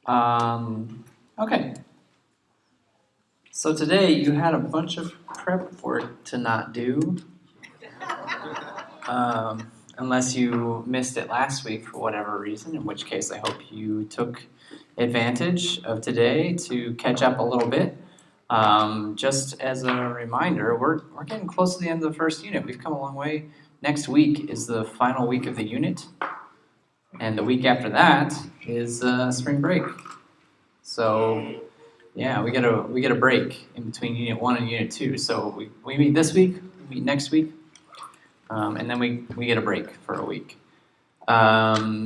Okay. So today you had a bunch of prep work to not do, unless you missed it last week for whatever reason, in which case I hope you took advantage of today to catch up a little bit. Just as a reminder, we're getting close to the end of the first unit. We've come a long way. Next week is the final week of the unit, and the week after that is spring break. So yeah, we get a break in between Unit 1 and Unit 2. So we meet this week, we meet next week, and then we get a break for a week. I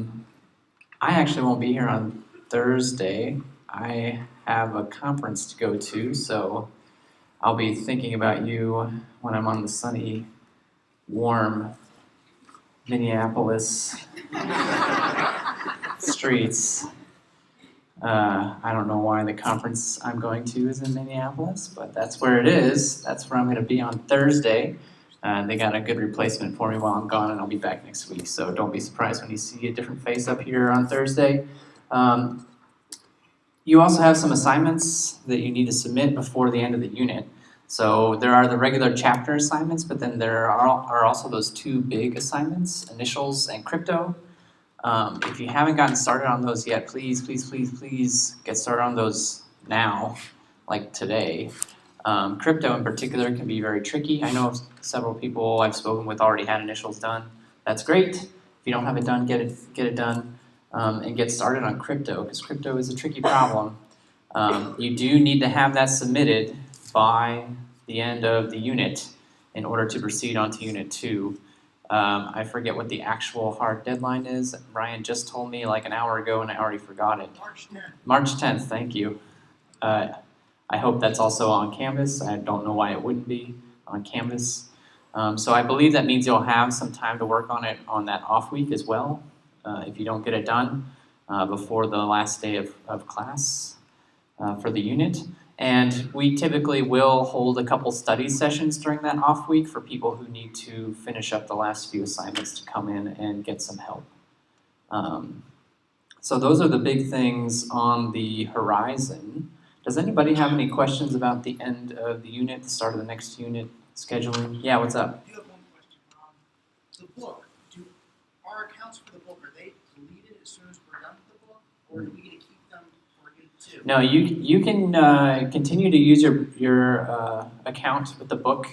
actually won't be here on Thursday. I have a conference to go to, so I'll be thinking about you when I'm on the sunny, warm Minneapolis streets. I don't know why the conference I'm going to is in Minneapolis, but that's where it is. That's where I'm going to be on Thursday. They got a good replacement for me while I'm gone, and I'll be back next week. So don't be surprised when you see a different face up here on Thursday. You also have some assignments that you need to submit before the end of the unit. So there are the regular chapter assignments, but then there are also those two big assignments, initials and crypto. If you haven't gotten started on those yet, please get started on those now, like today. Crypto in particular can be very tricky. I know several people I've spoken with already had initials done. That's great. If you don't have it done, get it done, and get started on crypto, because crypto is a tricky problem. You do need to have that submitted by the end of the unit in order to proceed on to Unit 2. I forget what the actual hard deadline is. Ryan just told me like an hour ago and I already forgot it. March 10th. March 10th, thank you. I hope that's also on Canvas. I don't know why it wouldn't be on Canvas. So I believe that means you'll have some time to work on it on that off week as well, if you don't get it done before the last day of class for the unit. And we typically will hold a couple study sessions during that off week for people who need to finish up the last few assignments to come in and get some help. So those are the big things on the horizon. Does anybody have any questions about the end of the unit, the start of the next unit, scheduling? Yeah, what's up? I do have one question. The book, our accounts for the book, are they deleted as soon as we're done with the book? Or do we get to keep them for Unit 2? No, you can continue to use your account with the book.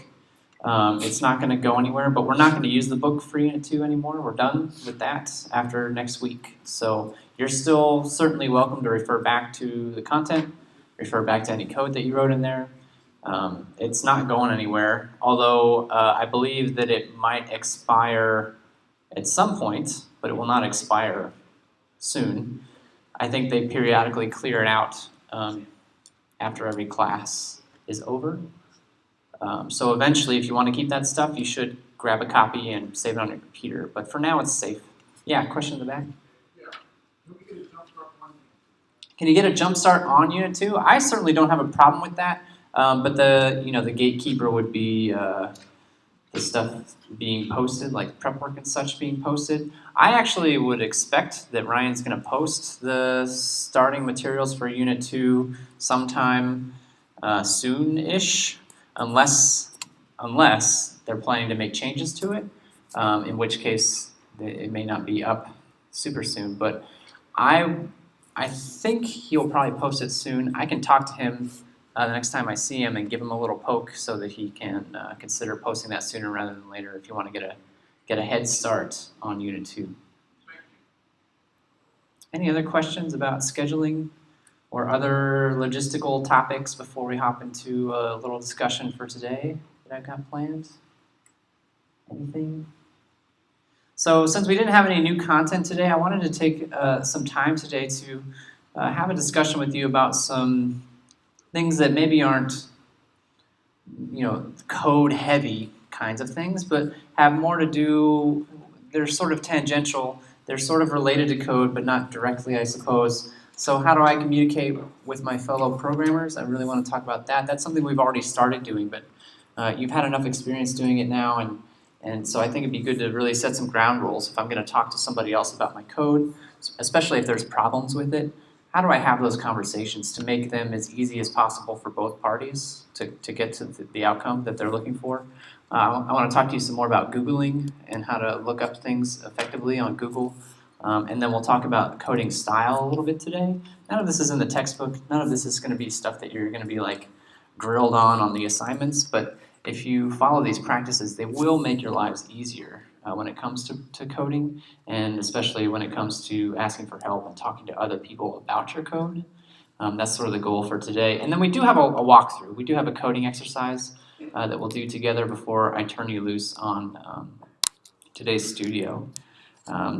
It's not going to go anywhere, but we're not going to use the book for Unit 2 anymore. We're done with that after next week. So you're still certainly welcome to refer back to the content, refer back to any code that you wrote in there. It's not going anywhere, although I believe that it might expire at some point, but it will not expire soon. I think they periodically clear it out after every class is over. So eventually, if you want to keep that stuff, you should grab a copy and save it on your computer. But for now, it's safe. Yeah, question in the back? Yeah. Can we get a jump start on Unit 2? Can you get a jump start on Unit 2? I certainly don't have a problem with that. But the gatekeeper would be the stuff being posted, like prep work and such being posted. I actually would expect that Ryan's going to post the starting materials for Unit 2 sometime soon-ish, unless they're planning to make changes to it, in which case it may not be up super soon. But I think he'll probably post it soon. I can talk to him the next time I see him and give him a little poke so that he can consider posting that sooner rather than later if you want to get a head start on Unit 2. Any other questions about scheduling or other logistical topics before we hop into a little discussion for today that I've got planned? Anything? So since we didn't have any new content today, I wanted to take some time today to have a discussion with you about some things that maybe aren't, code heavy kinds of things, but have more to do, they're sort of tangential, they're sort of related to code, but not directly, I suppose. So how do I communicate with my fellow programmers? I really want to talk about that. That's something we've already started doing, but you've had enough experience doing it now, and so I think it'd be good to really set some ground rules if I'm going to talk to somebody else about my code, especially if there's problems with it. how do I have those conversations to make them as easy as possible for both parties to get to the outcome that they're looking for? I want to talk to you some more about Googling and how to look up things effectively on Google. And then we'll talk about coding style a little bit today. None of this is in the textbook. None of this is going to be stuff that you're going to be like drilled on the assignments. But if you follow these practices, they will make your lives easier when it comes to coding, and especially when it comes to asking for help and talking to other people about your code. That's sort of the goal for today. And then we do have a walkthrough. We do have a coding exercise that we'll do together before I turn you loose on today's studio.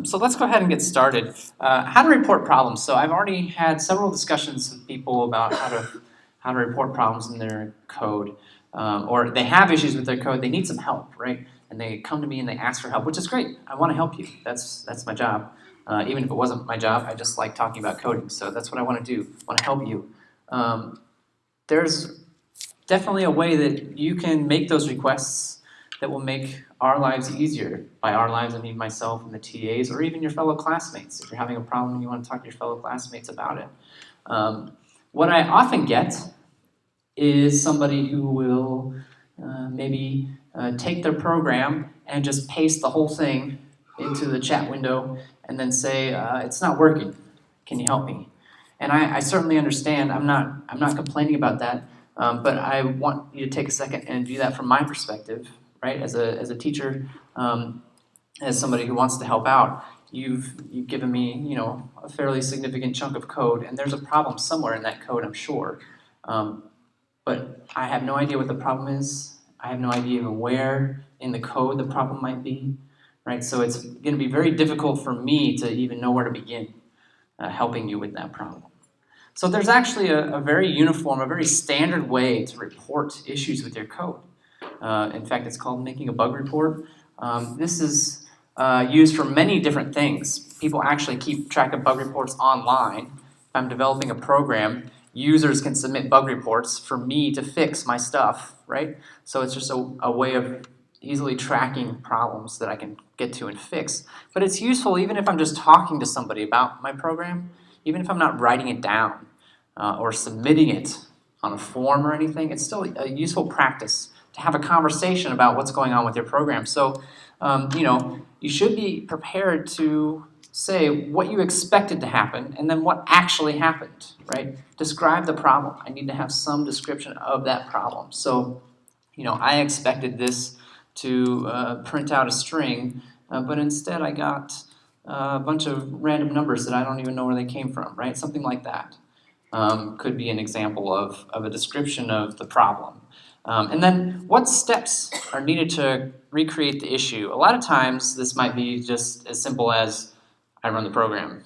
So let's go ahead and get started. How to report problems. So I've already had several discussions with people about how to report problems in their code. Or they have issues with their code, they need some help, right? And they come to me and they ask for help, which is great. I want to help you. That's my job. Even if it wasn't my job, I just like talking about coding. So that's what I want to do. I want to help you. There's definitely a way that you can make those requests that will make our lives easier. By our lives, I mean myself and the TAs, or even your fellow classmates. If you're having a problem and you want to talk to your fellow classmates about it. What I often get is somebody who will maybe take their program and just paste the whole thing into the chat window and then say, it's not working, can you help me? And I certainly understand, I'm not complaining about that, but I want you to take a second and view that from my perspective, right? As a teacher, as somebody who wants to help out, you've given me, a fairly significant chunk of code, and there's a problem somewhere in that code, I'm sure. But I have no idea what the problem is. I have no idea even where in the code the problem might be, right? So it's going to be very difficult for me to even know where to begin helping you with that problem. So there's actually a very uniform, a very standard way to report issues with your code. In fact, it's called making a bug report. This is used for many different things. People actually keep track of bug reports online. If I'm developing a program, users can submit bug reports for me to fix my stuff, right? So it's just a way of easily tracking problems that I can get to and fix. But it's useful even if I'm just talking to somebody about my program, even if I'm not writing it down or submitting it on a form or anything, it's still a useful practice to have a conversation about what's going on with your program. So, you should be prepared to say what you expected to happen and then what actually happened, right? Describe the problem. I need to have some description of that problem. So, I expected this to print out a string, but instead I got a bunch of random numbers that I don't even know where they came from, right? Something like that could be an example of a description of the problem. And then what steps are needed to recreate the issue? A lot of times this might be just as simple as I run the program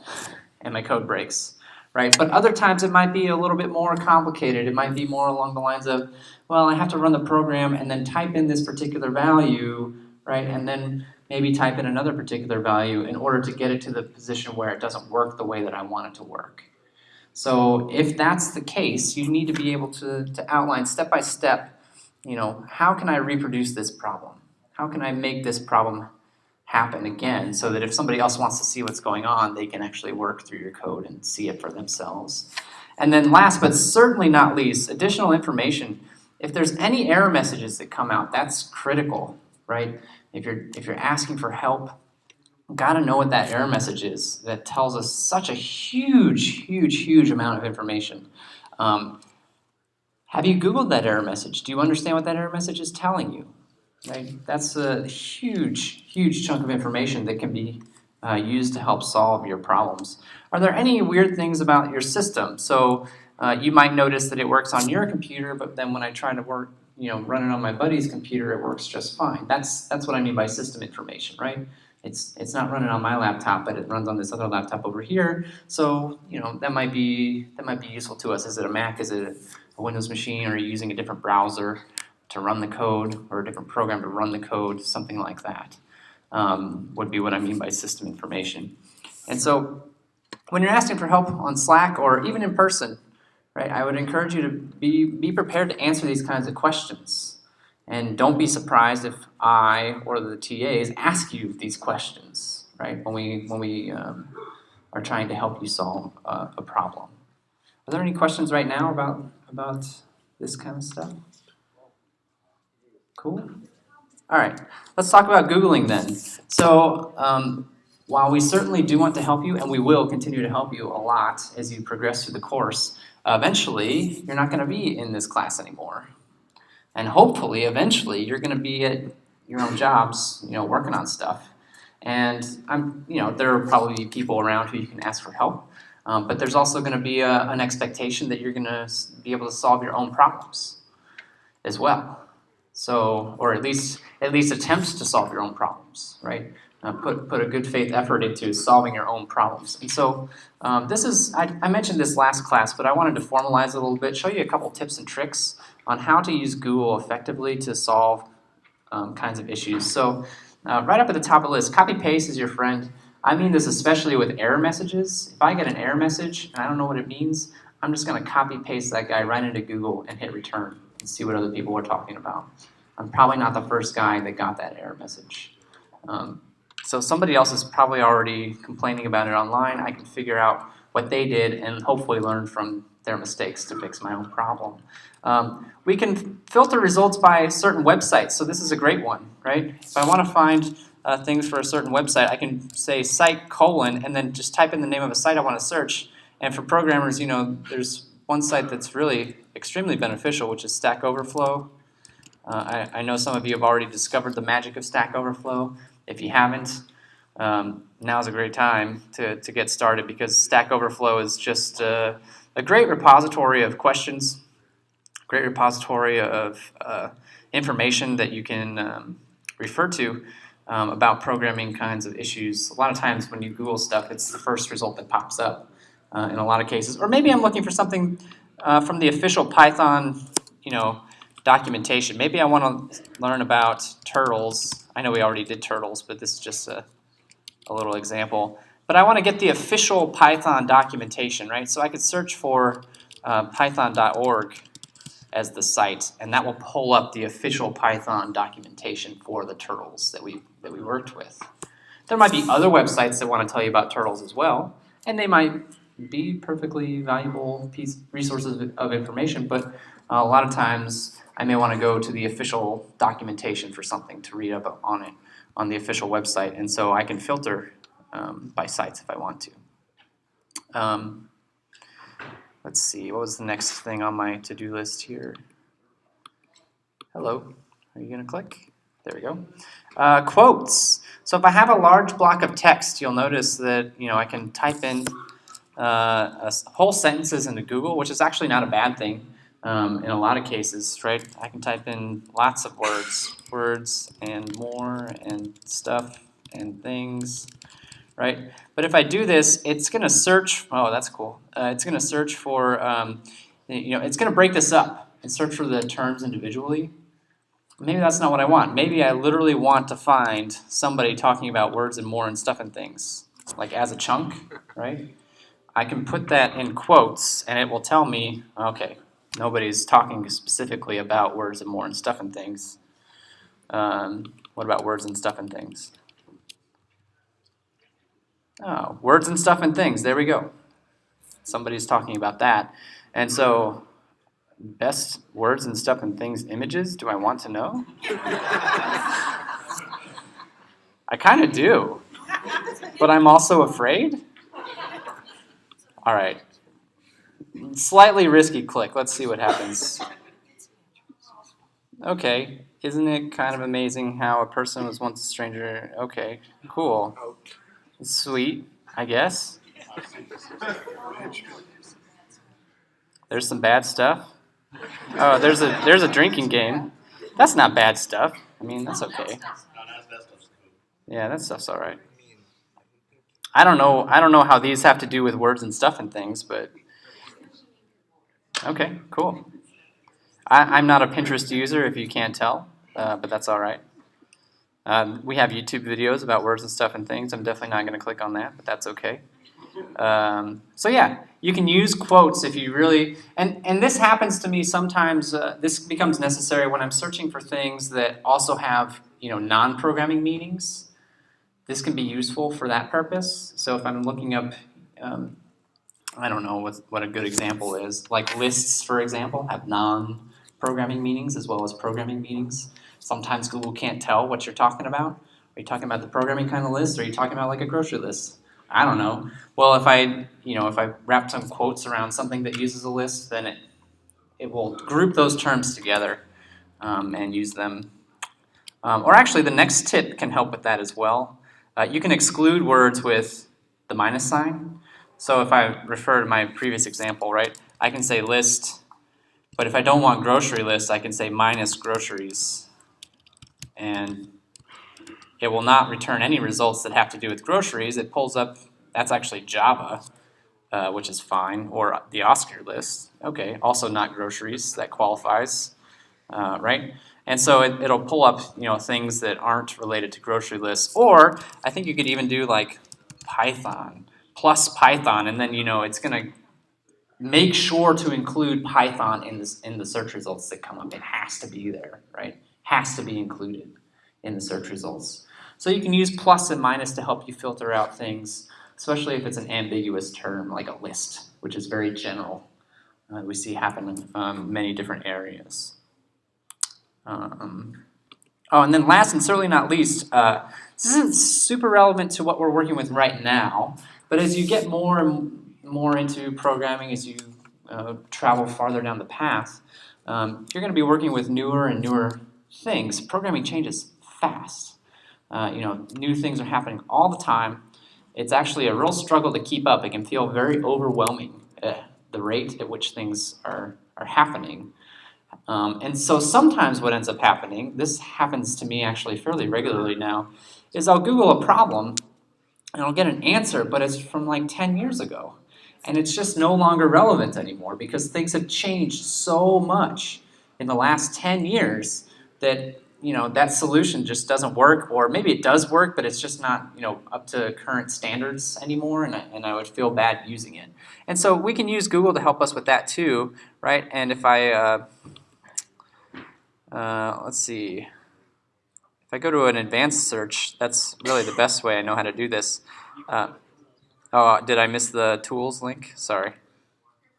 and my code breaks, right? But other times it might be a little bit more complicated. It might be more along the lines of, well, I have to run the program and then type in this particular value, right? And then maybe type in another particular value in order to get it to the position where it doesn't work the way that I want it to work. So if that's the case, you need to be able to outline step by step, how can I reproduce this problem? How can I make this problem happen again so that if somebody else wants to see what's going on, they can actually work through your code and see it for themselves. And then last but certainly not least, additional information. If there's any error messages that come out, that's critical, right? If you're asking for help, got to know what that error message is that tells us such a huge amount of information. Have you Googled that error message? Do you understand what that error message is telling you? Right? That's a huge chunk of information that can be used to help solve your problems. Are there any weird things about your system? So you might notice that it works on your computer, but then when I try to run it on my buddy's computer, it works just fine. That's what I mean by system information, right? It's not running on my laptop, but it runs on this other laptop over here. So that might be useful to us. Is it a Mac? Is it a Windows machine? Or are you using a different browser to run the code, or a different program to run the code? Something like that would be what I mean by system information. And so when you're asking for help on Slack or even in person, right, I would encourage you to be prepared to answer these kinds of questions. And don't be surprised if I or the TAs ask you these questions, right? When we are trying to help you solve a problem. Are there any questions right now about this kind of stuff? Cool. All right, let's talk about Googling then. So while we certainly do want to help you, and we will continue to help you a lot as you progress through the course, eventually you're not going to be in this class anymore. And hopefully, eventually, you're going to be at your own jobs, working on stuff. And there will probably be people around who you can ask for help. But there's also going to be an expectation that you're going to be able to solve your own problems as well. So, or at least attempt to solve your own problems, right? Put a good faith effort into solving your own problems. And so I mentioned this last class, but I wanted to formalize it a little bit, show you a couple tips and tricks on how to use Google effectively to solve kinds of issues. So right up at the top of the list, copy-paste is your friend. I mean this especially with error messages. If I get an error message and I don't know what it means, I'm just going to copy-paste that guy right into Google and hit return and see what other people are talking about. I'm probably not the first guy that got that error message. So somebody else is probably already complaining about it online. I can figure out what they did and hopefully learn from their mistakes to fix my own problem. We can filter results by certain websites, so this is a great one, right? If I want to find things for a certain website, I can say site : and then just type in the name of a site I want to search. And for programmers, there's one site that's really extremely beneficial, which is Stack Overflow. I know some of you have already discovered the magic of Stack Overflow. If you haven't, now's a great time to get started, because Stack Overflow is just a great repository of questions, great repository of information that you can refer to about programming kinds of issues. A lot of times when you Google stuff, it's the first result that pops up in a lot of cases. Or maybe I'm looking for something from the official Python, documentation. Maybe I want to learn about turtles. I know we already did turtles, but this is just a little example. But I want to get the official Python documentation, right? So I could search for python.org as the site, and that will pull up the official Python documentation for the turtles that we worked with. There might be other websites that want to tell you about turtles as well, and they might be perfectly valuable resources of information, but a lot of times I may want to go to the official documentation for something to read up on it on the official website, and so I can filter by sites if I want to. Let's see, what was the next thing on my to-do list here? Hello, are you going to click? There we go. Quotes. So if I have a large block of text, you'll notice that I can type in whole sentences into Google, which is actually not a bad thing in a lot of cases, right? I can type in lots of words and more and stuff and things, right? But if I do this, it's going to search. Oh, that's cool. It's going to search for, it's going to break this up and search for the terms individually. Maybe that's not what I want. Maybe I literally want to find somebody talking about words and more and stuff and things, like as a chunk, right? I can put that in quotes, and it will tell me, okay, nobody's talking specifically about words and more and stuff and things. What about words and stuff and things? Oh, words and stuff and things. There we go. Somebody's talking about that. And so, best words and stuff and things images, do I want to know? I kind of do. But I'm also afraid. All right. Slightly risky click. Let's see what happens. Okay. Isn't it kind of amazing how a person was once a stranger? Okay. Cool. Sweet, I guess. There's some bad stuff. Oh, there's a drinking game. That's not bad stuff. I mean, that's okay. Yeah, that stuff's all right. I don't know how these have to do with words and stuff and things, but okay, cool. I'm not a Pinterest user, if you can't tell, but that's all right. We have YouTube videos about words and stuff and things. I'm definitely not going to click on that, but that's okay. So yeah, you can use quotes if you really, and this happens to me sometimes. This becomes necessary when I'm searching for things that also have non-programming meanings. This can be useful for that purpose. So if I'm looking up I don't know what a good example is. Like lists, for example, have non-programming meanings as well as programming meanings. Sometimes Google can't tell what you're talking about. Are you talking about the programming kind of list, or are you talking about like a grocery list? I don't know. Well, if I wrap some quotes around something that uses a list, then it will group those terms together and use them. Or actually, the next tip can help with that as well. You can exclude words with the minus sign. So if I refer to my previous example, right, I can say list, but if I don't want grocery list, I can say minus groceries. And it will not return any results that have to do with groceries. It pulls up, that's actually Java, which is fine, or the Oscar list. Okay, also not groceries, that qualifies, right? And so it'll pull up, things that aren't related to grocery lists. Or I think you could even do like Python plus Python, and then it's going to make sure to include Python in the search results that come up. It has to be there, right? Has to be included in the search results. So you can use plus and minus to help you filter out things, especially if it's an ambiguous term like a list, which is very general. We see happen in many different areas. And then last and certainly not least, this isn't super relevant to what we're working with right now, but as you get more and more into programming, as you travel farther down the path, you're going to be working with newer and newer things. Programming changes fast. New things are happening all the time. It's actually a real struggle to keep up. It can feel very overwhelming, the rate at which things are happening. And so sometimes what ends up happening, this happens to me actually fairly regularly now, is I'll Google a problem and I'll get an answer, but it's from like 10 years ago. And it's just no longer relevant anymore because things have changed so much in the last 10 years that that solution just doesn't work, or maybe it does work, but it's just not up to current standards anymore, and I would feel bad using it. And so we can use Google to help us with that too, right? And if I let's see, if I go to an advanced search, that's really the best way I know how to do this. Did I miss the tools link? Sorry.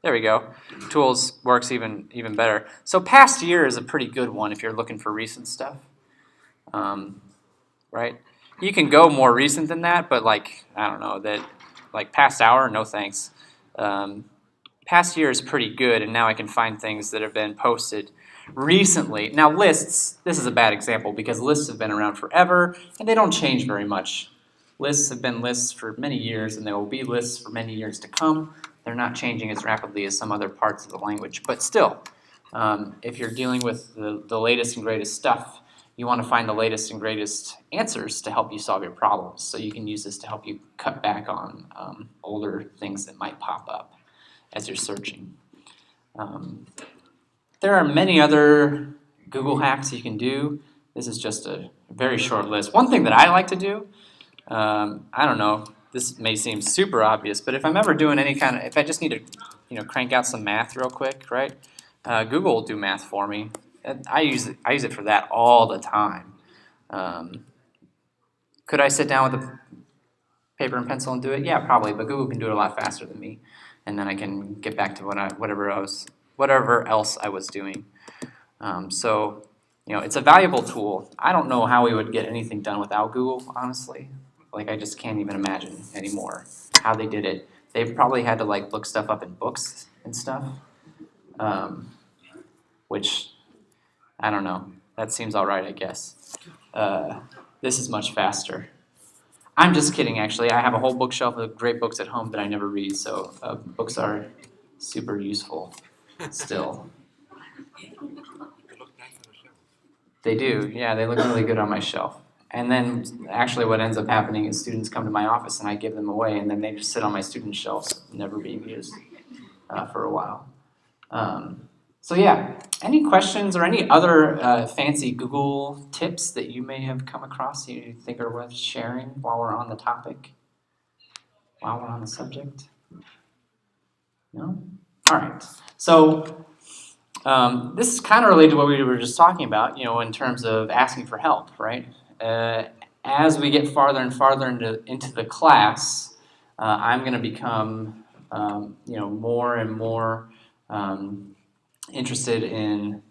There we go. Tools works even better. So past year is a pretty good one if you're looking for recent stuff, right? You can go more recent than that, but I don't know, that past hour, no thanks. Past year is pretty good, and now I can find things that have been posted recently. Now lists, this is a bad example because lists have been around forever and they don't change very much. Lists have been lists for many years and they will be lists for many years to come. They're not changing as rapidly as some other parts of the language. But still, if you're dealing with the latest and greatest stuff, you want to find the latest and greatest answers to help you solve your problems. So you can use this to help you cut back on older things that might pop up as you're searching. There are many other Google hacks you can do. This is just a very short list. One thing that I like to do, I don't know, this may seem super obvious, but if I'm ever doing if I just need to crank out some math real quick, right? Google will do math for me. I use it for that all the time. Could I sit down with a paper and pencil and do it? Yeah, probably, but Google can do it a lot faster than me. And then I can get back to whatever else I was doing. So it's a valuable tool. I don't know how we would get anything done without Google, honestly. I just can't even imagine anymore how they did it. They've probably had to look stuff up in books and stuff, which I don't know. That seems all right, I guess. This is much faster. I'm just kidding, actually. I have a whole bookshelf of great books at home that I never read, so books are super useful still. They do, yeah, they look really good on my shelf. And then actually what ends up happening is students come to my office and I give them away, and then they just sit on my student shelves, never being used for a while. So yeah, any questions or any other fancy Google tips that you may have come across you think are worth sharing while we're on the topic? While we're on the subject? No? All right. So this is kind of related to what we were just talking about, in terms of asking for help, right? As we get farther and farther into the class, I'm going to become more and more interested in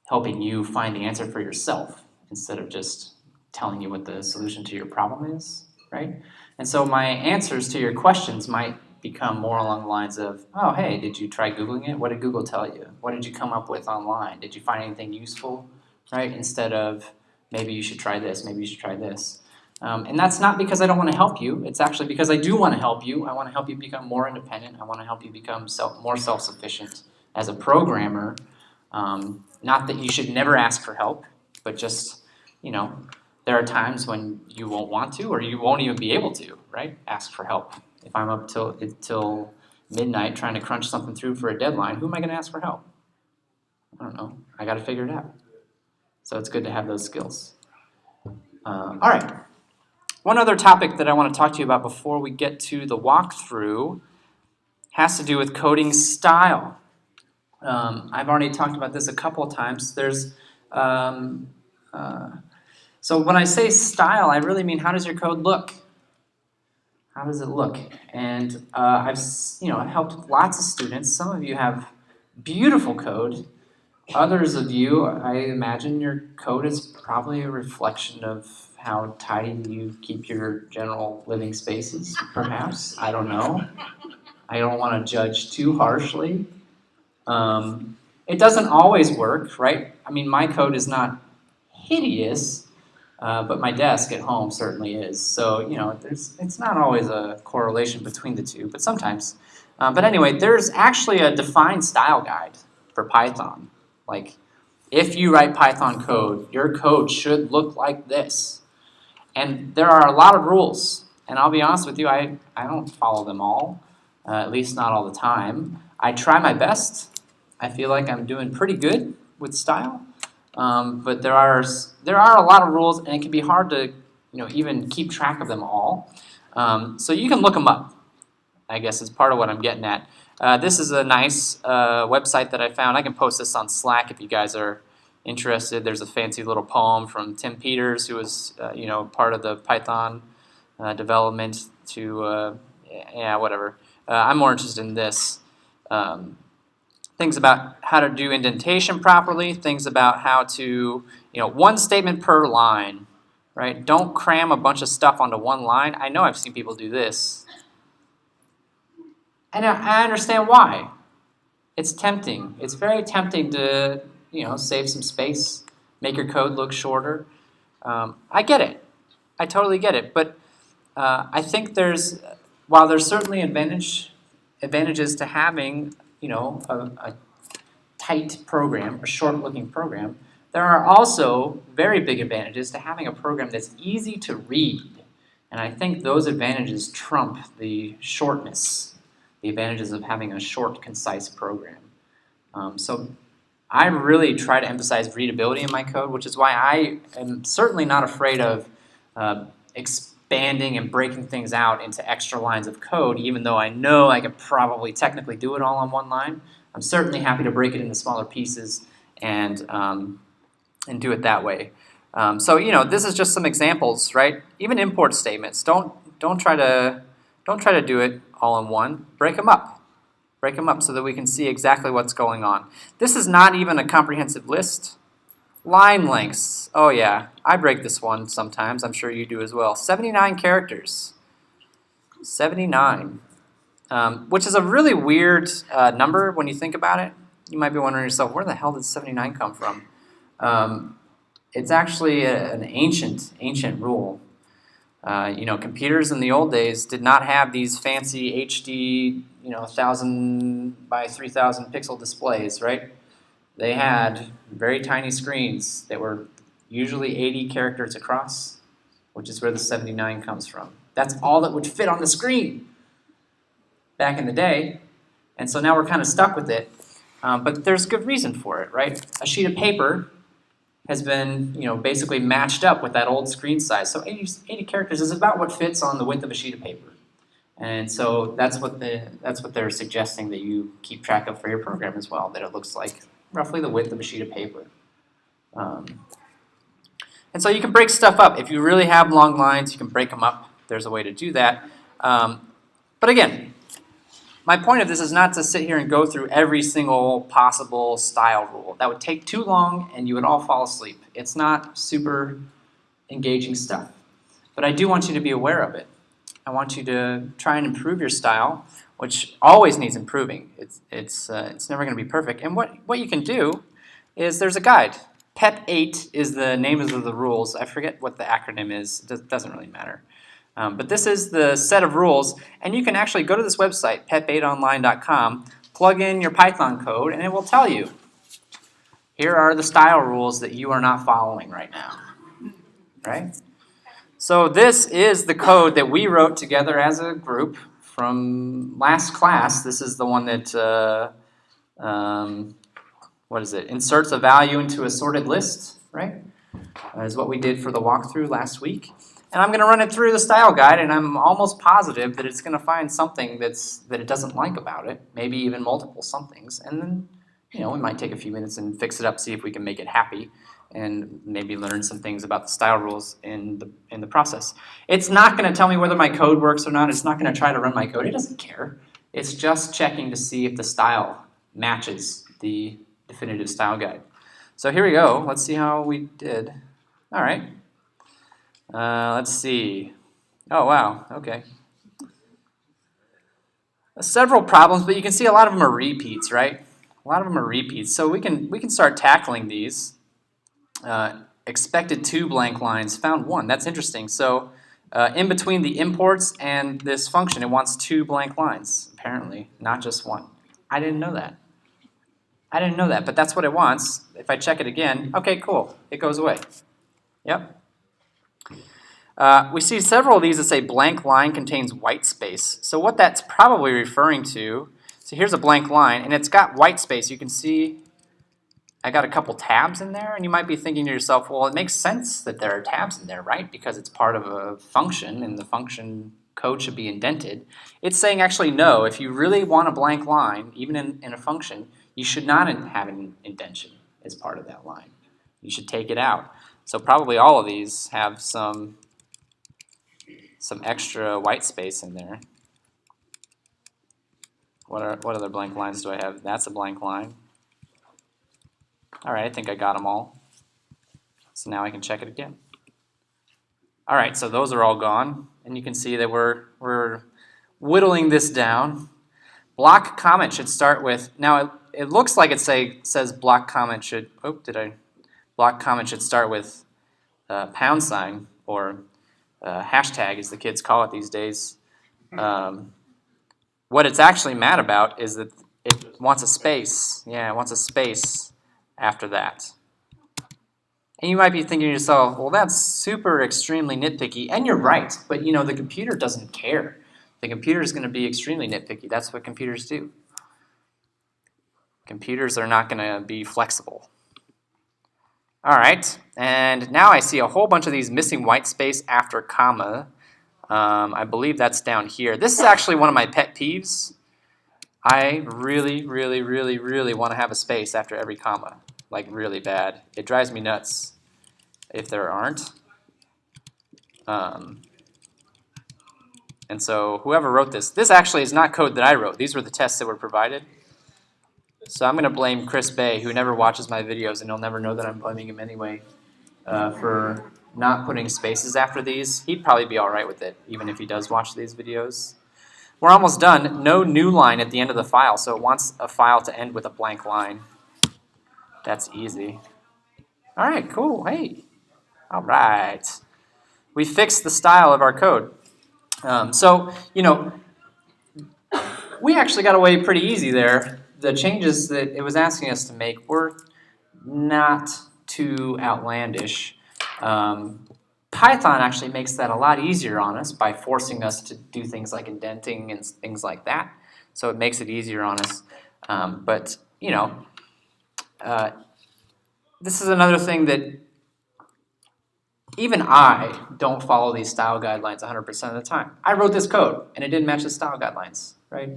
helping you find the answer for yourself instead of just telling you what the solution to your problem is, right? And so my answers to your questions might become more along the lines of, oh, hey, did you try Googling it? What did Google tell you? What did you come up with online? Did you find anything useful, right? Instead of, maybe you should try this, maybe you should try this. And that's not because I don't want to help you. It's actually because I do want to help you. I want to help you become more independent. I want to help you become more self-sufficient as a programmer. Not that you should never ask for help, but just, there are times when you won't want to or you won't even be able to, right? Ask for help. If I'm up till midnight trying to crunch something through for a deadline, who am I going to ask for help? I don't know. I got to figure it out. So it's good to have those skills. All right. One other topic that I want to talk to you about before we get to the walkthrough has to do with coding style. I've already talked about this a couple of times. So when I say style, I really mean how does your code look? How does it look? And I've helped lots of students. Some of you have beautiful code. Others of you, I imagine your code is probably a reflection of how tidy you keep your general living spaces, perhaps. I don't know. I don't want to judge too harshly. It doesn't always work, right? I mean, my code is not hideous, but my desk at home certainly is. So, it's not always a correlation between the two, but sometimes. But anyway, there's actually a defined style guide for Python. Like, if you write Python code, your code should look like this. And there are a lot of rules. And I'll be honest with you, I don't follow them all, at least not all the time. I try my best. I feel like I'm doing pretty good with style. But there are a lot of rules, and it can be hard to even keep track of them all. So you can look them up, I guess is part of what I'm getting at. This is a nice website that I found. I can post this on Slack if you guys are interested. There's a fancy little poem from Tim Peters, who was part of the Python development to whatever. I'm more interested in this. Things about how to do indentation properly, things about how to, one statement per line, right? Don't cram a bunch of stuff onto one line. I know I've seen people do this. And I understand why. It's tempting. It's very tempting to, save some space, make your code look shorter. I get it. I totally get it. But I think while there's certainly advantages to having, a tight program, a short-looking program, there are also very big advantages to having a program that's easy to read. And I think those advantages trump the shortness, the advantages of having a short, concise program. So I really try to emphasize readability in my code, which is why I am certainly not afraid of expanding and breaking things out into extra lines of code, even though I know I could probably technically do it all on one line. I'm certainly happy to break it into smaller pieces and do it that way. So this is just some examples, right? Even import statements. Don't try to do it all in one. Break them up. Break them up so that we can see exactly what's going on. This is not even a comprehensive list. Line lengths. Oh yeah, I break this one sometimes. I'm sure you do as well. 79 characters. 79. Which is a really weird number when you think about it. You might be wondering yourself, where the hell did 79 come from? It's actually an ancient rule. Computers in the old days did not have these fancy HD, 1,000 by 3,000 pixel displays, right? They had very tiny screens that were usually 80 characters across, which is where the 79 comes from. That's all that would fit on the screen back in the day, and so now we're kind of stuck with it. But there's good reason for it, right? A sheet of paper has been, basically matched up with that old screen size. So 80 characters is about what fits on the width of a sheet of paper. And so that's what they're suggesting that you keep track of for your program as well, that it looks like roughly the width of a sheet of paper. And so you can break stuff up. If you really have long lines, you can break them up. There's a way to do that. But again, my point of this is not to sit here and go through every single possible style rule. That would take too long and you would all fall asleep. It's not super engaging stuff. But I do want you to be aware of it. I want you to try and improve your style, which always needs improving. It's never going to be perfect. And what you can do is there's a guide. PEP 8 is the name of the rules. I forget what the acronym is. It doesn't really matter. But this is the set of rules, and you can actually go to this website, pep8online.com, plug in your Python code, and it will tell you, here are the style rules that you are not following right now. Right? So this is the code that we wrote together as a group from last class. This is the one that, what is it? Inserts a value into a sorted list, right? Is what we did for the walkthrough last week. And I'm going to run it through the style guide, and I'm almost positive that it's going to find something that it doesn't like about it, maybe even multiple somethings. And then, we might take a few minutes and fix it up, see if we can make it happy, and maybe learn some things about the style rules in the process. It's not going to tell me whether my code works or not. It's not going to try to run my code. It doesn't care. It's just checking to see if the style matches the definitive style guide. So here we go. Let's see how we did. All right. Let's see. Oh, wow. Okay. Several problems, but you can see a lot of them are repeats, right? A lot of them are repeats. So we can start tackling these. Expected 2 blank lines, found 1. That's interesting. So in between the imports and this function, it wants 2 blank lines, apparently, not just 1. I didn't know that. But that's what it wants. If I check it again, okay, cool. It goes away. Yep. We see several of these that say blank line contains white space. So what that's probably referring to, so here's a blank line, and it's got white space. You can see I got a couple tabs in there, and you might be thinking to yourself, well, it makes sense that there are tabs in there, right? Because it's part of a function, and the function code should be indented. It's saying actually no, if you really want a blank line, even in a function, you should not have an indentation as part of that line. You should take it out. So probably all of these have some extra white space in there. What other blank lines do I have? That's a blank line. All right, I think I got them all. So now I can check it again. All right, so those are all gone, and you can see that we're whittling this down. Block comment should start with, now it looks like it says block comment should, block comment should start with $, or hashtag as the kids call it these days. What it's actually mad about is that it wants a space. Yeah, it wants a space after that. And you might be thinking to yourself, well, that's super extremely nitpicky, and you're right, but the computer doesn't care. The computer is going to be extremely nitpicky. That's what computers do. Computers are not going to be flexible. All right, and now I see a whole bunch of these missing white space after comma. I believe that's down here. This is actually one of my pet peeves. I really, really, really, really want to have a space after every comma, like really bad. It drives me nuts if there aren't. And so whoever wrote this actually is not code that I wrote. These were the tests that were provided. So I'm going to blame Chris Bay, who never watches my videos, and he'll never know that I'm blaming him anyway, for not putting spaces after these. He'd probably be all right with it, even if he does watch these videos. We're almost done. No new line at the end of the file, so it wants a file to end with a blank line. That's easy. All right, cool. Hey. All right. We fixed the style of our code. We actually got away pretty easy there. The changes that it was asking us to make were not too outlandish. Python actually makes that a lot easier on us by forcing us to do things like indenting and things like that. So it makes it easier on us. This is another thing that even I don't follow these style guidelines 100% of the time. I wrote this code, and it didn't match the style guidelines, right?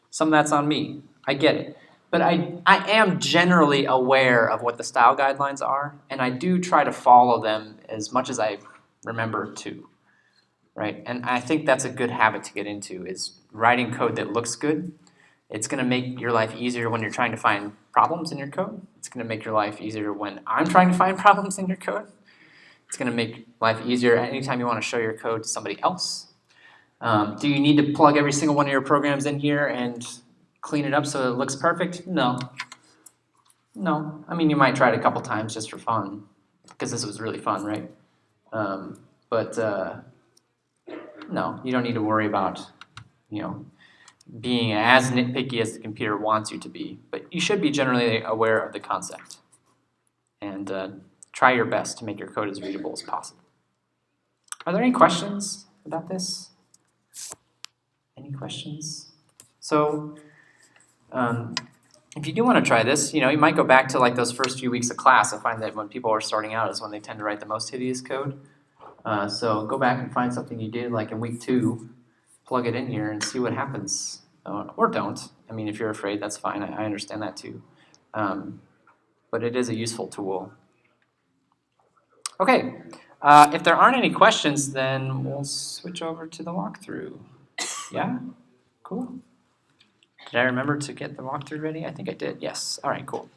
Some of that's on me. I get it. But I am generally aware of what the style guidelines are, and I do try to follow them as much as I remember to. right? And I think that's a good habit to get into, is writing code that looks good. It's going to make your life easier when you're trying to find problems in your code. It's going to make your life easier when I'm trying to find problems in your code. It's going to make life easier anytime you want to show your code to somebody else. Do you need to plug every single one of your programs in here and clean it up so it looks perfect? No. No. I mean, you might try it a couple times just for fun, because this was really fun, right? No, you don't need to worry about, being as nitpicky as the computer wants you to be. But you should be generally aware of the concept. And try your best to make your code as readable as possible. Are there any questions about this? Any questions? So, if you do want to try this, you might go back to like those first few weeks of class. I find that when people are starting out is when they tend to write the most hideous code. So go back and find something you did like in week 2, plug it in here and see what happens. Or don't. I mean, if you're afraid, that's fine. I understand that too. But it is a useful tool. Okay, if there aren't any questions, then we'll switch over to the walkthrough. Yeah? Cool. Did I remember to get the walkthrough ready? I think I did, yes. All right, cool.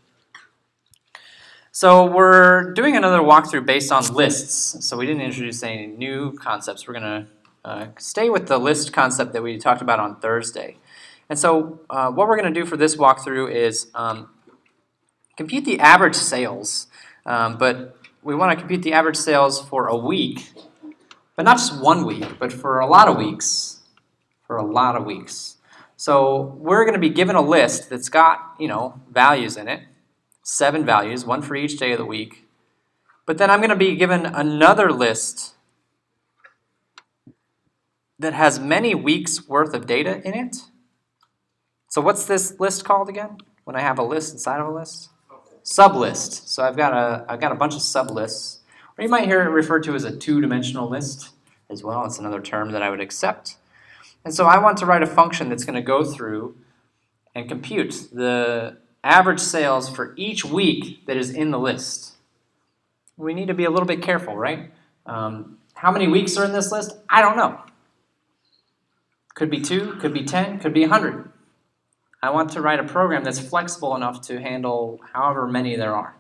So we're doing another walkthrough based on lists. So we didn't introduce any new concepts. We're going to stay with the list concept that we talked about on Thursday. And so what we're going to do for this walkthrough is compute the average sales. But we want to compute the average sales for a week, but not just 1 week, but for a lot of weeks. So we're going to be given a list that's got, values in it, 7 values, 1 for each day of the week. But then I'm going to be given another list that has many weeks worth of data in it. So what's this list called again? When I have a list inside of a list? Sublist. So I've got a bunch of sublists. Or you might hear it referred to as a 2-dimensional list as well. It's another term that I would accept. And so I want to write a function that's going to go through and compute the average sales for each week that is in the list. We need to be a little bit careful, right? How many weeks are in this list? I don't know. Could be 2, could be 10, could be 100. I want to write a program that's flexible enough to handle however many there are,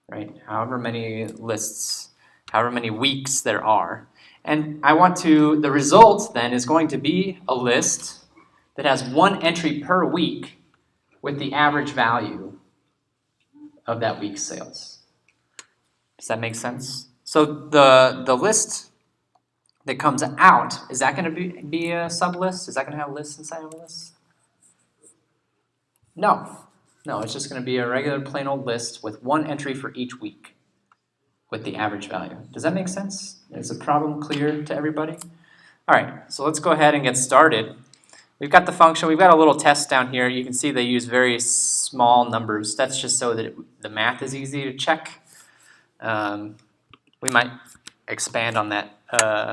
right? However many lists, however many weeks there are. And the result then is going to be a list that has 1 entry per week with the average value of that week's sales. Does that make sense? So the list that comes out, is that going to be a sublist? Is that going to have lists inside of a list? No, it's just going to be a regular plain old list with 1 entry for each week with the average value. Does that make sense? Is the problem clear to everybody? All right, so let's go ahead and get started. We've got the function. We've got a little test down here. You can see they use very small numbers. That's just so that the math is easy to check. We might expand on that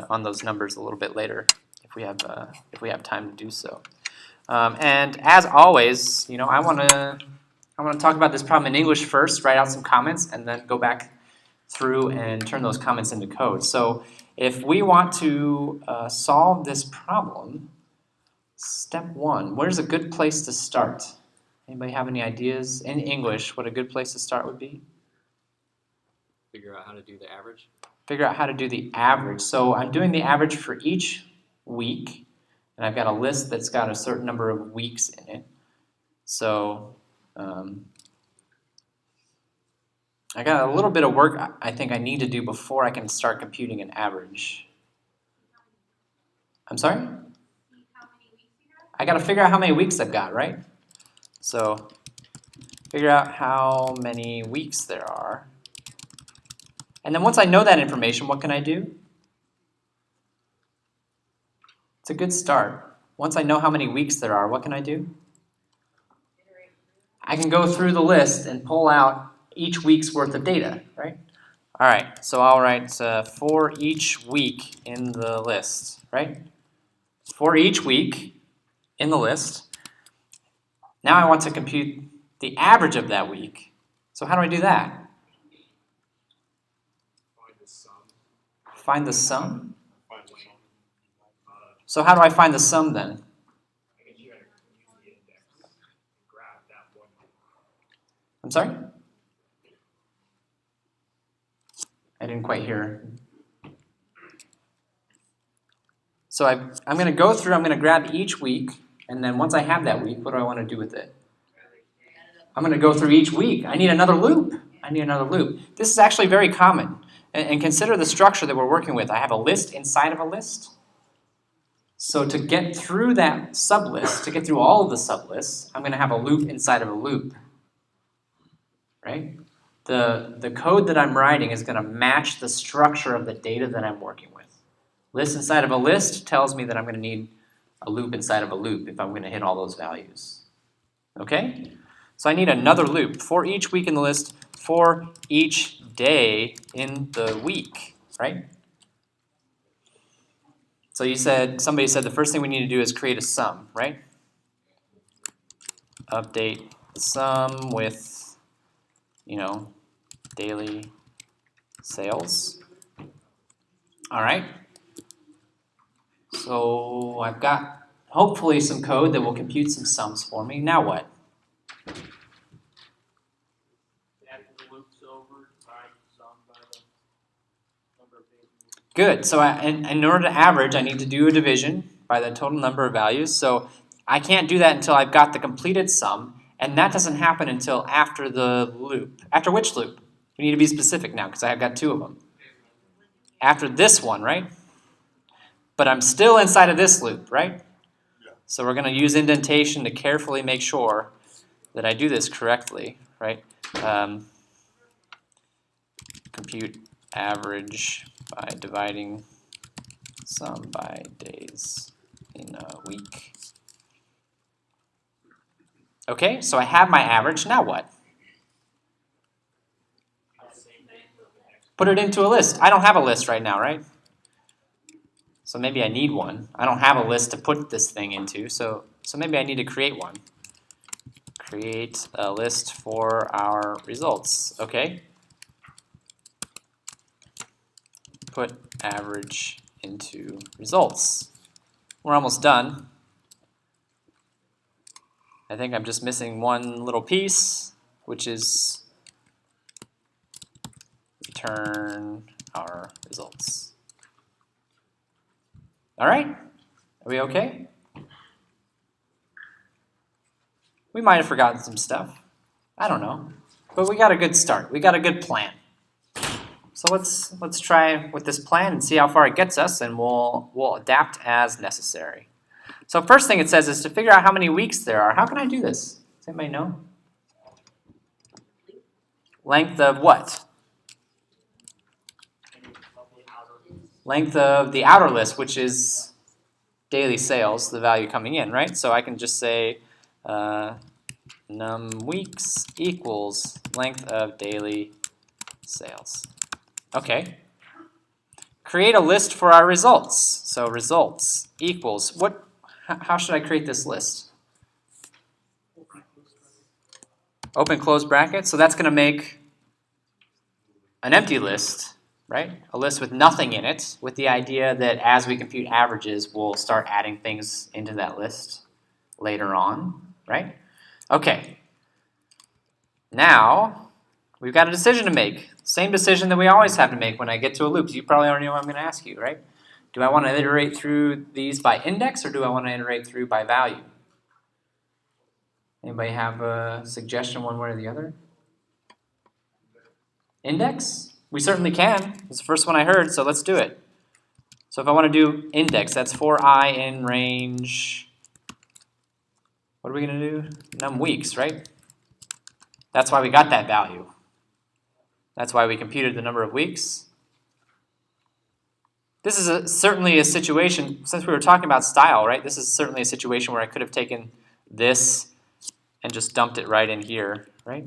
on those numbers a little bit later if we have time to do so. And as always, I want to talk about this problem in English first, write out some comments, and then go back through and turn those comments into code. So if we want to solve this problem, step 1, where's a good place to start? Anybody have any ideas in English what a good place to start would be? Figure out how to do the average. Figure out how to do the average. So I'm doing the average for each week, and I've got a list that's got a certain number of weeks in it. So I got a little bit of work I think I need to do before I can start computing an average. I'm sorry? I got to figure out how many weeks I've got, right? So figure out how many weeks there are. And then once I know that information, what can I do? It's a good start. Once I know how many weeks there are, what can I do? I can go through the list and pull out each week's worth of data, right? All right, so I'll write for each week in the list, right? For each week in the list. Now I want to compute the average of that week. So how do I do that? Find the sum. Find the sum? So how do I find the sum then? I guess you gotta use the index and grab that one. I'm sorry? I didn't quite hear. So I'm going to go through, I'm going to grab each week, and then once I have that week, what do I want to do with it? I'm going to go through each week. I need another loop. I need another loop. This is actually very common. And consider the structure that we're working with. I have a list inside of a list. So to get through that sublist, to get through all of the sublists, I'm going to have a loop inside of a loop. Right? The code that I'm writing is going to match the structure of the data that I'm working with. List inside of a list tells me that I'm going to need a loop inside of a loop if I'm going to hit all those values. Okay? So I need another loop for each week in the list, for each day in the week, right? So somebody said the first thing we need to do is create a sum, right? Update the sum with, daily sales. All right. So I've got hopefully some code that will compute some sums for me. Now what? Add the loops over, divide the sum by the number of days. Good. So in order to average, I need to do a division by the total number of values. So I can't do that until I've got the completed sum, and that doesn't happen until after the loop. After which loop? We need to be specific now because I've got two of them. After this one, right? But I'm still inside of this loop, right? Yeah. So we're going to use indentation to carefully make sure that I do this correctly, right? Compute average by dividing sum by days in a week. Okay, so I have my average. Now what? Put it into a list. I don't have a list right now, right? So maybe I need one. I don't have a list to put this thing into, so maybe I need to create one. Create a list for our results, okay? Put average into results. We're almost done. I think I'm just missing one little piece, which is return our results. All right, are we okay? We might have forgotten some stuff. I don't know, but we got a good start. We got a good plan. So let's try with this plan and see how far it gets us, and we'll adapt as necessary. So first thing it says is to figure out how many weeks there are. How can I do this? Does anybody know? Length of what? Length of the outer list, which is daily sales, the value coming in, right? So I can just say num weeks equals length of daily sales. Okay. Create a list for our results. So results equals what? How should I create this list? Open close bracket. So that's going to make an empty list, right? A list with nothing in it, with the idea that as we compute averages, we'll start adding things into that list later on, right? Okay. Now, we've got a decision to make. Same decision that we always have to make when I get to a loop. You probably already know what I'm going to ask you, right? Do I want to iterate through these by index, or do I want to iterate through by value? Anybody have a suggestion one way or the other? Index? We certainly can. It's the first one I heard, so let's do it. So if I want to do index, that's for I in range, what are we going to do? Num weeks, right? That's why we got that value. That's why we computed the number of weeks. This is certainly a situation, since we were talking about style, right? This is certainly a situation where I could have taken this and just dumped it right in here, right?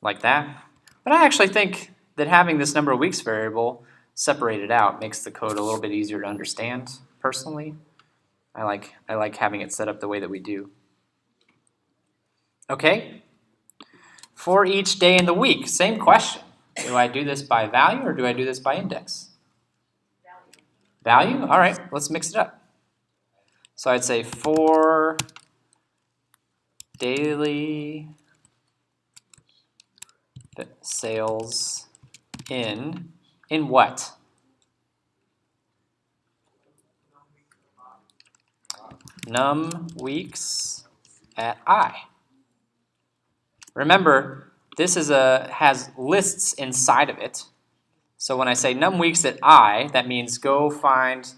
Like that. But I actually think that having this number of weeks variable separated out makes the code a little bit easier to understand, personally. I like having it set up the way that we do. Okay? For each day in the week, same question. Do I do this by value or do I do this by index? Value? All right, let's mix it up. So I'd say for daily sales in what? Num weeks at I. Remember, this has lists inside of it. So when I say num weeks at I, that means go find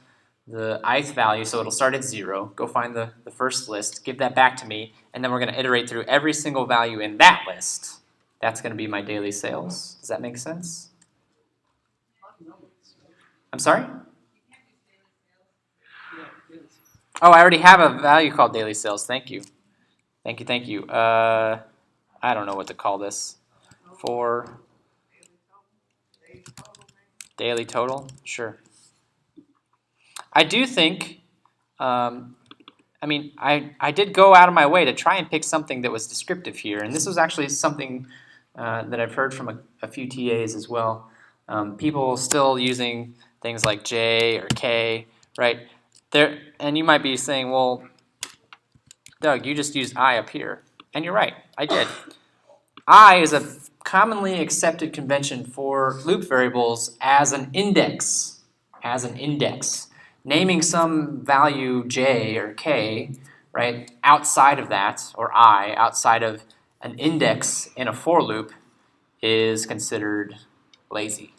the ith value, so it'll start at 0. Go find the first list, give that back to me, and then we're going to iterate through every single value in that list. That's going to be my daily sales. Does that make sense? I'm sorry? Oh, I already have a value called daily sales. Thank you. Thank you, thank you. I don't know what to call this. For daily total? Sure. I do think, I did go out of my way to try and pick something that was descriptive here. And this was actually something that I've heard from a few TAs as well. People still using things like J or K, right? And you might be saying, well, Doug, you just used I up here. And you're right, I did. I is a commonly accepted convention for loop variables as an index. Naming some value J or K, right, outside of that, or I, outside of an index in a for loop is considered lazy.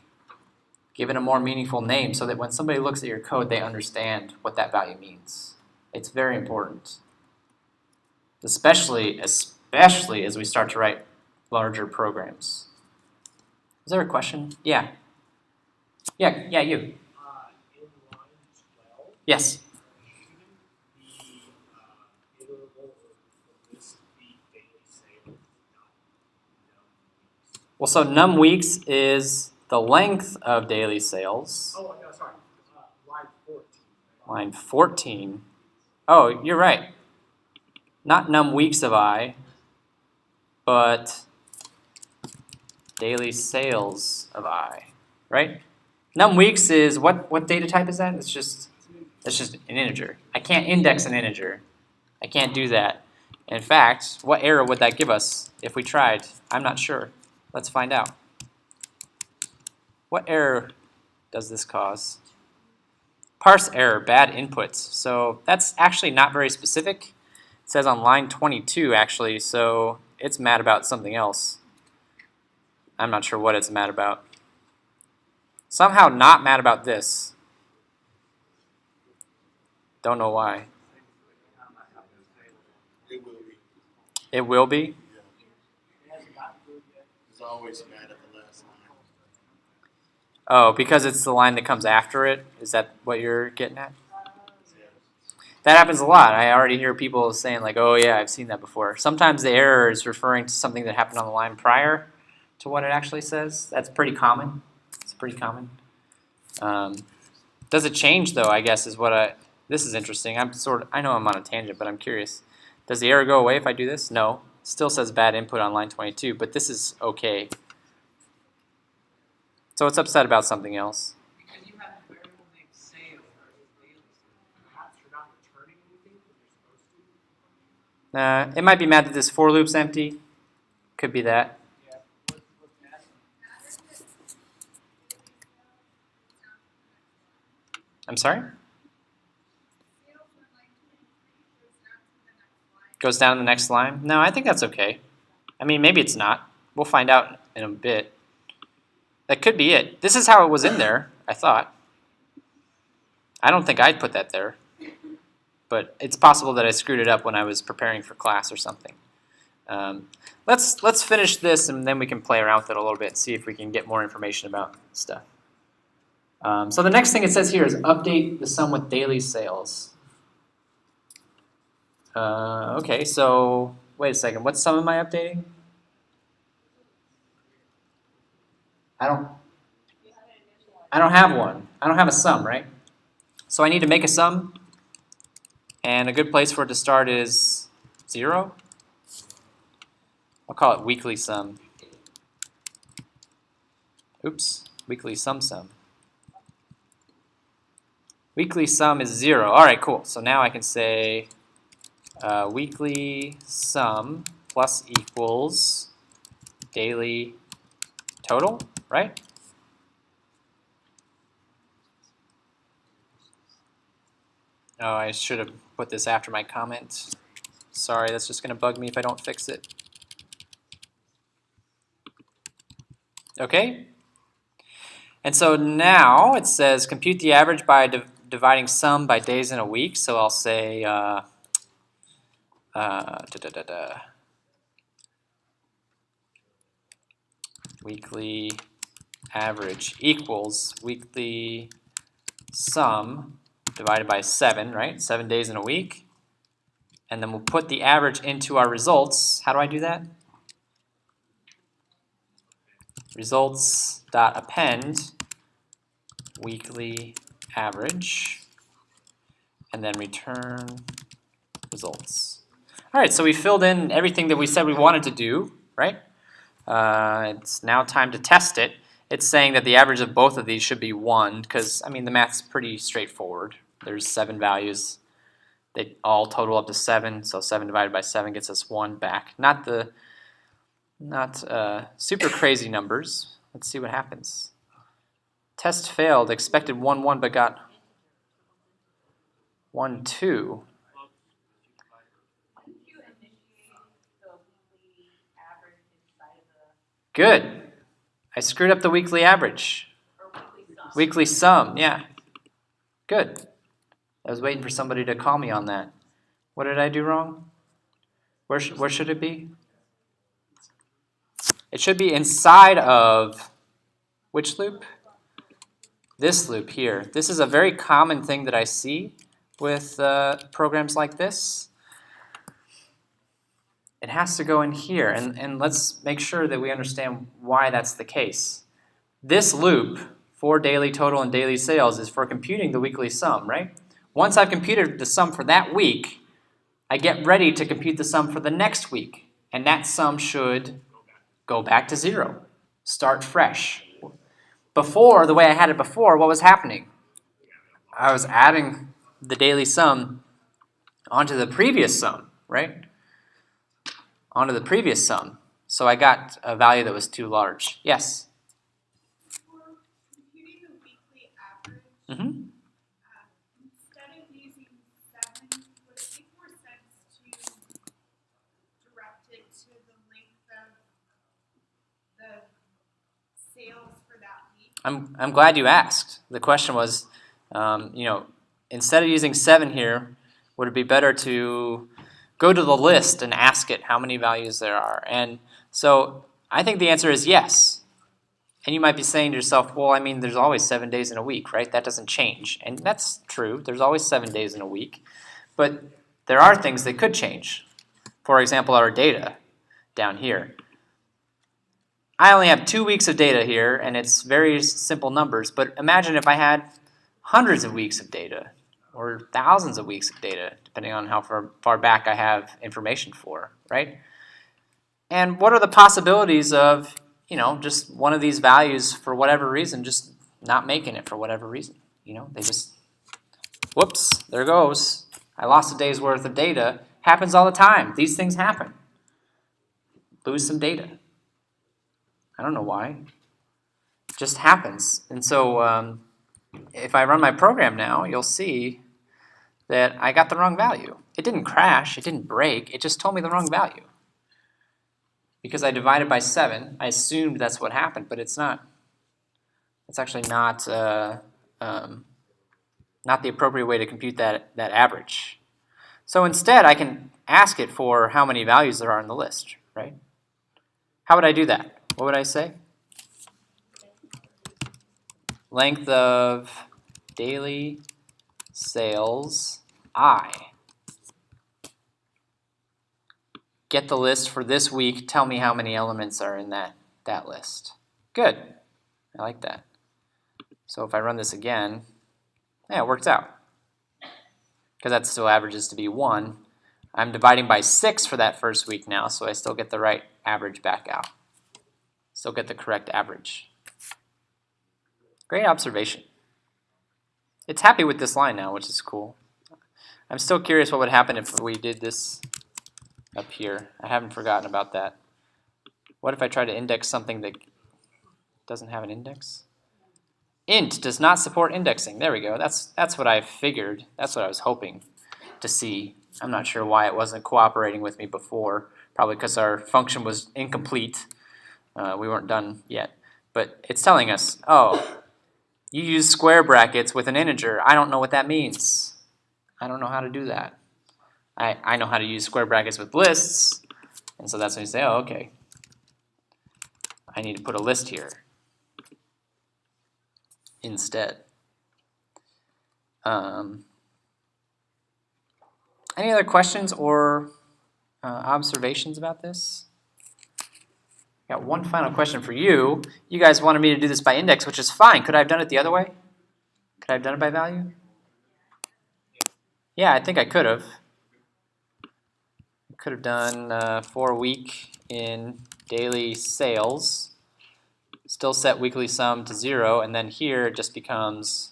Give it a more meaningful name so that when somebody looks at your code, they understand what that value means. It's very important. Especially as we start to write larger programs. Is there a question? Yeah. Yeah, you. In line 12, Yes. shouldn't the iterable or list be daily sales, not num weeks? Well, so num weeks is the length of daily sales. Oh, no, sorry. Line 14. Line 14. Oh, you're right. Not num weeks of I, but daily sales of I, right? Num weeks is what data type is that? It's just an integer. I can't index an integer. I can't do that. In fact, what error would that give us if we tried? I'm not sure. Let's find out. What error does this cause? Parse error, bad inputs. So that's actually not very specific. It says on line 22 actually, so it's mad about something else. I'm not sure what it's mad about. Somehow not mad about this. Don't know why. It will be. It will be? Yeah. It's always mad at the last line. Oh, because it's the line that comes after it? Is that what you're getting at? Yeah. That happens a lot. I already hear people saying like, oh yeah, I've seen that before. Sometimes the error is referring to something that happened on the line prior to what it actually says. That's pretty common. It's pretty common. Does it change though, I guess, is what this is interesting. I know I'm on a tangent, but I'm curious. Does the error go away if I do this? No. Still says bad input on line 22, but this is okay. So it's upset about something else. Because you have a variable named sales versus daily sales. Perhaps you're not returning anything that you're supposed to. It might be mad that this for loop's empty. Could be that. Yeah. What's happening? I'm sorry? Goes down to the next line? No, I think that's okay. I mean, maybe it's not. We'll find out in a bit. That could be it. This is how it was in there, I thought. I don't think I'd put that there. But it's possible that I screwed it up when I was preparing for class or something. Let's finish this and then we can play around with it a little bit and see if we can get more information about stuff. So the next thing it says here is update the sum with daily sales. Okay, so wait a second. What sum am I updating? I don't have one. I don't have a sum, right? So I need to make a sum. And a good place for it to start is 0. I'll call it weekly sum. Oops, weekly sum. Weekly sum is 0. All right, cool. So now I can say weekly sum plus equals daily total, right? Oh, I should have put this after my comment. Sorry, that's just going to bug me if I don't fix it. Okay? And so now it says compute the average by dividing sum by days in a week. So I'll say weekly average equals weekly sum divided by 7, right? 7 days in a week. And then we'll put the average into our results. How do I do that? Results.append weekly average, and then return results. All right, so we filled in everything that we said we wanted to do, right? It's now time to test it. It's saying that the average of both of these should be 1, because, I mean, the math's pretty straightforward. There's 7 values. They all total up to 7, so 7 divided by 7 gets us 1 back. Not super crazy numbers. Let's see what happens. Test failed, expected 1, 1, but got 1, 2. Good. I screwed up the weekly average. Weekly sum, yeah. Good. I was waiting for somebody to call me on that. What did I do wrong? Where should it be? It should be inside of which loop? This loop here. This is a very common thing that I see with programs like this. It has to go in here, and let's make sure that we understand why that's the case. This loop for daily total and daily sales is for computing the weekly sum, right? Once I've computed the sum for that week, I get ready to compute the sum for the next week, and that sum should go back to 0. Start fresh. Before, the way I had it before, what was happening? I was adding the daily sum onto the previous sum, right? Onto the previous sum. So I got a value that was too large. Yes? For computing the weekly average, Mm-hmm. instead of using 7, would it make more sense to direct it to the length of the sales for that week? I'm glad you asked. The question was, instead of using 7 here, would it be better to go to the list and ask it how many values there are? And so I think the answer is yes. And you might be saying to yourself, well, I mean, there's always 7 days in a week, right? That doesn't change. And that's true. There's always 7 days in a week. But there are things that could change. For example, our data down here. I only have 2 weeks of data here, and it's very simple numbers. But imagine if I had hundreds of weeks of data, or thousands of weeks of data, depending on how far back I have information for, right? And what are the possibilities of, just one of these values for whatever reason, just not making it for whatever reason? They just, whoops, there goes. I lost a day's worth of data. Happens all the time. These things happen. Lose some data. I don't know why. It just happens. And so if I run my program now, you'll see that I got the wrong value. It didn't crash, it didn't break, it just told me the wrong value. Because I divided by 7, I assumed that's what happened, but it's not. It's actually not the appropriate way to compute that average. So instead, I can ask it for how many values there are in the list, right? How would I do that? What would I say? Length of daily sales I. Get the list for this week. Tell me how many elements are in that list. Good. I like that. So if I run this again, yeah, it works out. Because that still averages to be 1. I'm dividing by 6 for that first week now, so I still get the right average back out. Still get the correct average. Great observation. It's happy with this line now, which is cool. I'm still curious what would happen if we did this up here. I haven't forgotten about that. What if I try to index something that doesn't have an index? Int does not support indexing. There we go. That's what I figured. That's what I was hoping to see. I'm not sure why it wasn't cooperating with me before. Probably because our function was incomplete. We weren't done yet. But it's telling us, oh, you use square brackets with an integer. I don't know what that means. I don't know how to do that. I know how to use square brackets with lists. And so that's when you say, oh, okay. I need to put a list here instead. Any other questions or observations about this? Got one final question for you. You guys wanted me to do this by index, which is fine. Could I have done it the other way? Could I have done it by value? Yeah, I think I could have. I could have done for week in daily sales. Still set weekly sum to 0, and then here it just becomes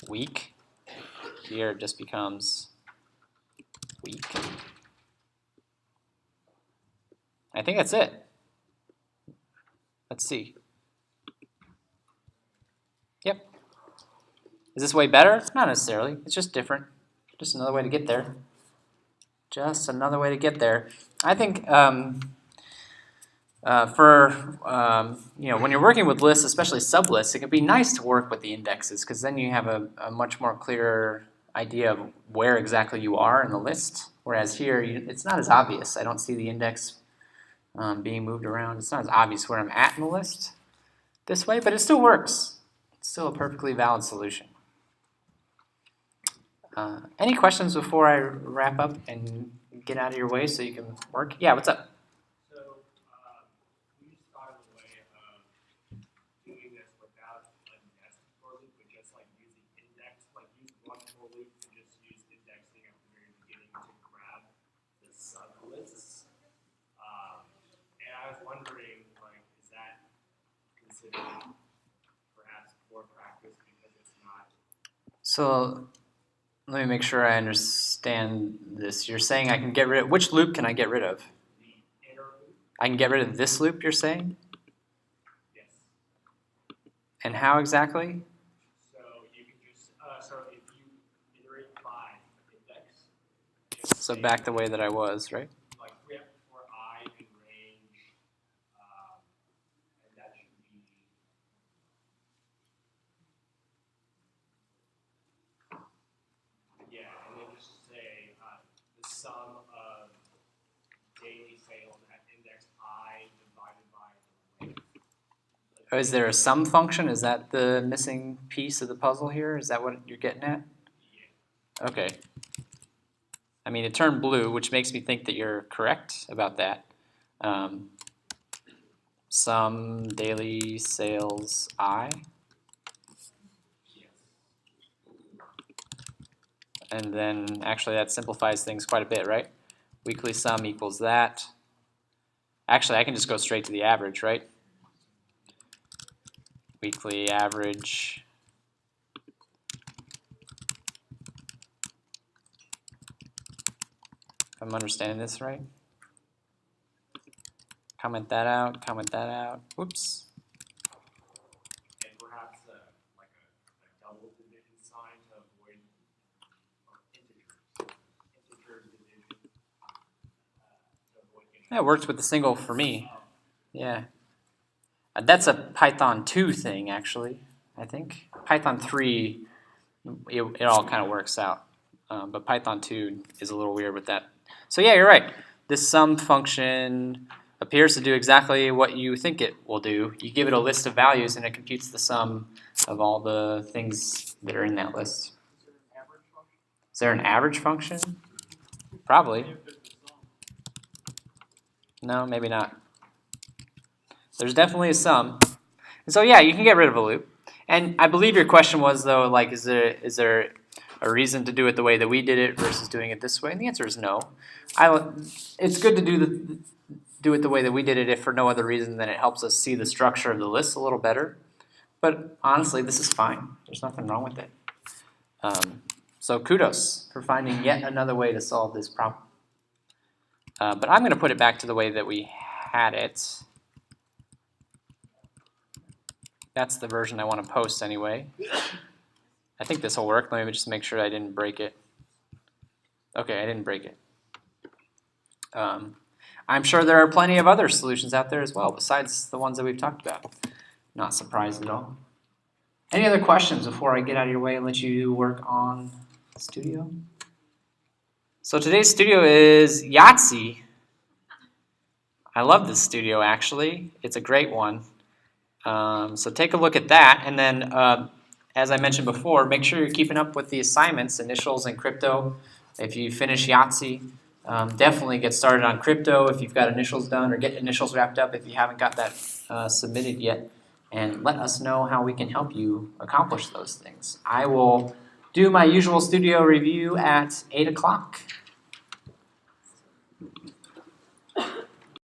week. Here it just becomes week. I think that's it. Let's see. Yep. Is this way better? Not necessarily. It's just different. Just another way to get there. Just another way to get there. I think when you're working with lists, especially sublists, it can be nice to work with the indexes because then you have a much more clearer idea of where exactly you are in the list. Whereas here, it's not as obvious. I don't see the index being moved around. It's not as obvious where I'm at in the list this way, but it still works. It's still a perfectly valid solution. Any questions before I wrap up and get out of your way so you can work? Yeah, what's up? So, we just thought of a way of doing this without a nest for loop, but just like using index, like use one for loop and just use indexing at the very beginning to grab the sublists. And I was wondering, like, is that considered perhaps poor practice because it's not? So let me make sure I understand this. You're saying I can get rid of, which loop can I get rid of? The inner loop? I can get rid of this loop, you're saying? Yes. And how exactly? So you can just, so if you iterate by index, just So say, back the way that I was, right? like for I in range, and that should be, yeah, and then just say the sum of daily sales at index I divided by the length. Oh, is there a sum function? Is that the missing piece of the puzzle here? Is that what you're getting at? Yeah. Okay. I mean, it turned blue, which makes me think that you're correct about that. Sum daily sales I. Yes. And then actually that simplifies things quite a bit, right? Weekly sum equals that. Actually, I can just go straight to the average, right? Weekly average. If I'm understanding this right. Comment that out, comment that out. Whoops. And perhaps like a double division sign to avoid integer division to avoid getting. That worked with the single for me. Yeah. That's a Python 2 thing, actually, I think. Python 3, it all kind of works out. But Python 2 is a little weird with that. So yeah, you're right. This sum function appears to do exactly what you think it will do. You give it a list of values and it computes the sum of all the things that are in that list. Is there an average function? Probably. No, maybe not. There's definitely a sum. And so yeah, you can get rid of a loop. And I believe your question was though, like, is there a reason to do it the way that we did it versus doing it this way? And the answer is no. It's good to do it the way that we did it if for no other reason than it helps us see the structure of the list a little better. But honestly, this is fine. There's nothing wrong with it. So kudos for finding yet another way to solve this problem. But I'm going to put it back to the way that we had it. That's the version I want to post anyway. I think this will work. Let me just make sure I didn't break it. Okay, I didn't break it. I'm sure there are plenty of other solutions out there as well, besides the ones that we've talked about. Not surprised at all. Any other questions before I get out of your way and let you work on Studio? So today's studio is Yahtzee. I love this studio actually. It's a great one. So take a look at that, and then as I mentioned before, make sure you're keeping up with the assignments, initials and crypto. If you finish Yahtzee, definitely get started on crypto if you've got initials done, or get initials wrapped up if you haven't got that submitted yet. And let us know how we can help you accomplish those things. I will do my usual studio review at 8 o'clock.